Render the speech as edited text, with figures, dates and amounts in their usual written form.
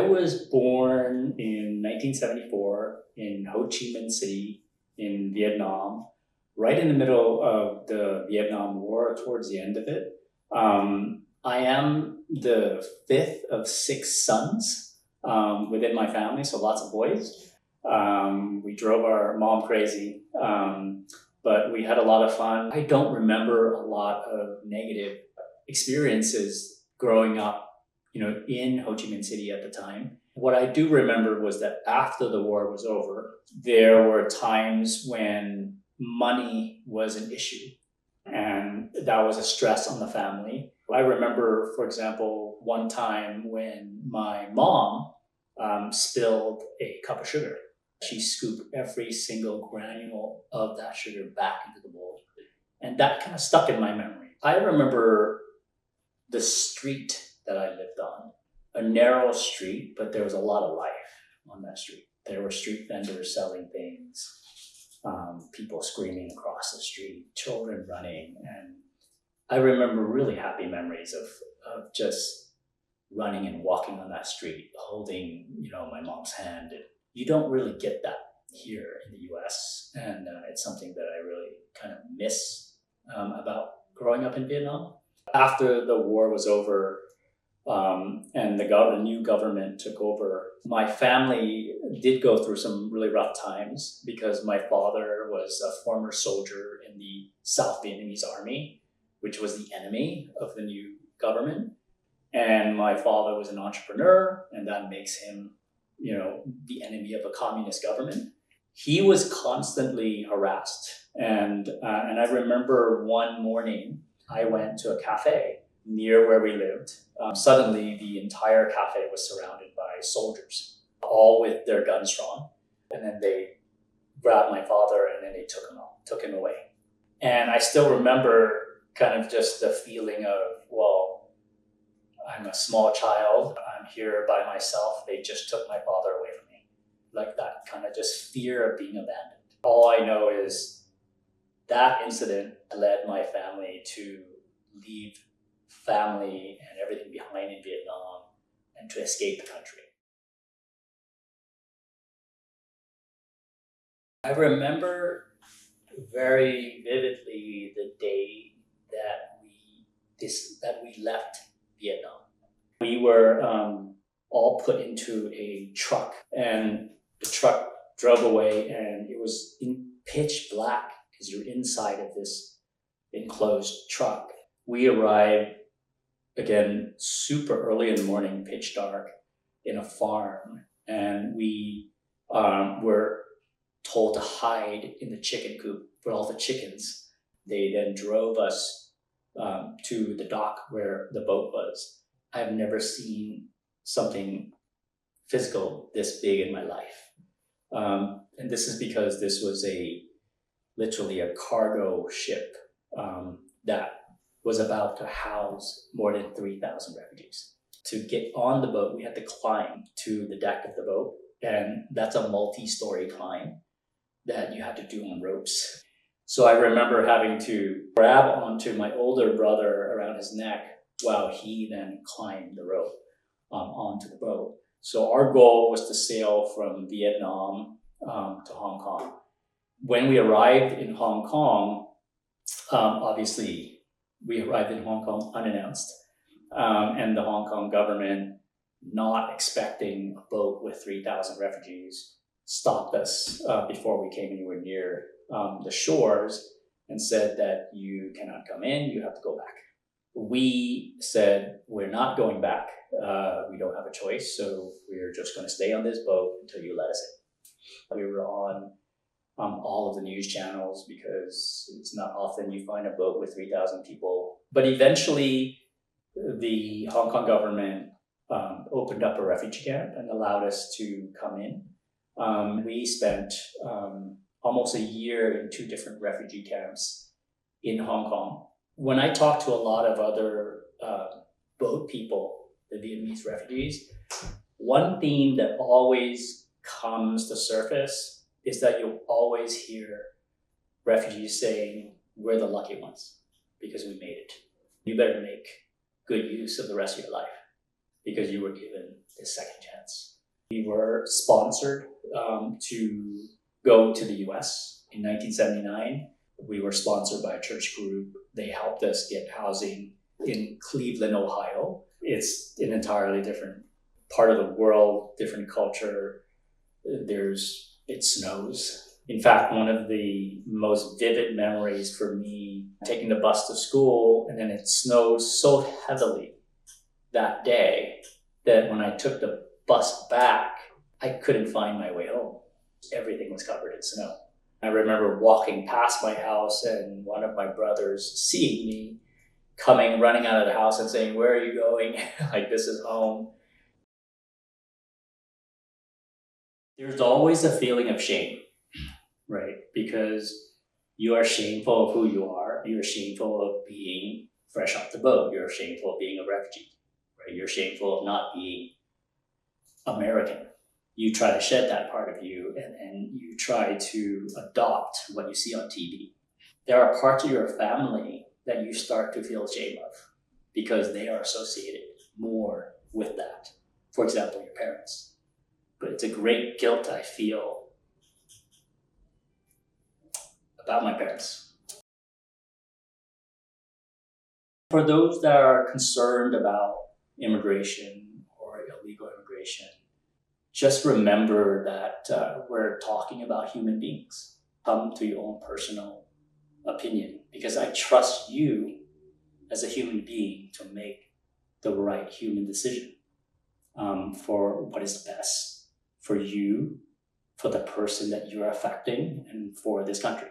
was born in 1974 in Ho Chi Minh City in Vietnam, right in the middle of the Vietnam War, towards the end of it. I am the fifth of six sons within my family, so lots of boys. We drove our mom crazy, but we had a lot of fun. I don't remember a lot of negative experiences growing up, in Ho Chi Minh City at the time. What I do remember was that after the war was over, there were times when money was an issue, and that was a stress on the family. I remember, for example, one time when my mom spilled a cup of sugar. She scooped every single granule of that sugar back into the bowl. And that kind of stuck in my memory. I remember the street that I lived on, a narrow street, but there was a lot of life on that street. There were street vendors selling things, people screaming across the street, children running. And I remember really happy memories of just running and walking on that street, holding, my mom's hand. And you don't really get that here in the US. And it's something that I really kind of miss about growing up in Vietnam. After the war was over, and the new government took over, my family did go through some really rough times because my father was a former soldier in the South Vietnamese army, which was the enemy of the new government. And my father was an entrepreneur, and that makes him, the enemy of a communist government. He was constantly harassed. And I remember one morning I went to a cafe near where we lived. Suddenly, the entire cafe was surrounded by soldiers, all with their guns drawn. And then they grabbed my father and then they took him away. And I still remember kind of just the feeling of, well, I'm a small child. I'm here by myself. They just took my father away from me. Like that kind of just fear of being abandoned. All I know is that incident led my family to leave family and everything behind in Vietnam and to escape the country. I remember very vividly the day that we left Vietnam. We were all put into a truck, and the truck drove away, and it was in pitch black because you're inside of this enclosed truck. We arrived, again, super early in the morning, pitch dark, in a farm, and we were told to hide in the chicken coop with all the chickens. They then drove us to the dock where the boat was. I've never seen something physical this big in my life. And this is because this was literally a cargo ship that was about to house more than 3,000 refugees. To get on the boat, we had to climb to the deck of the boat, and that's a multi-story climb that you had to do on ropes. So I remember having to grab onto my older brother around his neck while he then climbed the rope onto the boat. So our goal was to sail from Vietnam to Hong Kong. When we arrived in Hong Kong, obviously we arrived in Hong Kong unannounced, and the Hong Kong government, not expecting a boat with 3,000 refugees, stopped us before we came anywhere near the shores and said that you cannot come in, you have to go back. We said, we're not going back. We don't have a choice, so we're just going to stay on this boat until you let us in. We were on all of the news channels because it's not often you find a boat with 3,000 people. But eventually, the Hong Kong government opened up a refugee camp and allowed us to come in. We spent almost a year in 2 different refugee camps in Hong Kong. When I talk to a lot of other boat people, the Vietnamese refugees, one theme that always comes to surface is that you'll always hear refugees saying, we're the lucky ones because we made it. You better make good use of the rest of your life. because you were given this second chance. We were sponsored to go to the US in 1979. We were sponsored by a church group. They helped us get housing in Cleveland, Ohio. It's an entirely different part of the world, different culture. It snows. In fact, one of the most vivid memories for me, taking the bus to school, and then it snowed so heavily that day that when I took the bus back, I couldn't find my way home. Everything was covered in snow. I remember walking past my house and one of my brothers seeing me coming, running out of the house and saying, "Where are you going?" Like, this is home. There's always a feeling of shame, right? Because you are shameful of who you are. You're shameful of being fresh off the boat. You're shameful of being a refugee, right? You're shameful of not being American. You try to shed that part of you, and you try to adopt what you see on TV. There are parts of your family that you start to feel shame of because they are associated more with that. For example, your parents. But it's a great guilt I feel about my parents. For those that are concerned about immigration or illegal immigration, just remember that we're talking about human beings. Come to your own personal opinion, because I trust you as a human being to make the right human decision for what is best for you, for the person that you're affecting, and for this country.